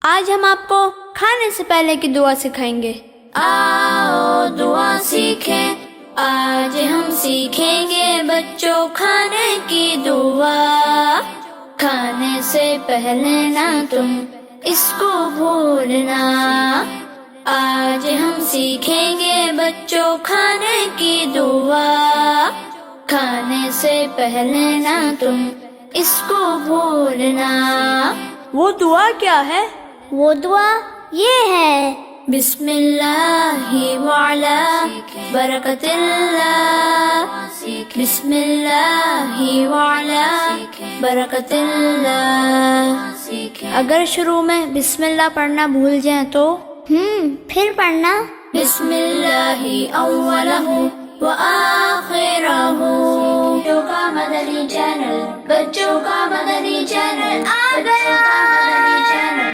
आज हम आपको खाने से पहले की दुआ सिखाएंगे। आओ दुआ सीखें, आज हम सीखेंगे बच्चों खाने की दुआ। खाने से पहले ना तुम इसको भूलना। आज हम सीखेंगे बच्चों खाने की दुआ। खाने से पहले ना तुम इसको भूलना। वो दुआ क्या है? वो दुआ ये है, बिस्मिल्लाहि वाला बरकतिल्लाह, बिस्मिल्लाहि वाला बरकतिल्लाह। अगर शुरू में बिस्मिल्लाह पढ़ना भूल जाए तो फिर पढ़ना बिस्मिल्लाहि अव्वलहु व आखिरहु। बच्चों का मदनी चैनल, बच्चों का मदनी चैनल आ गया।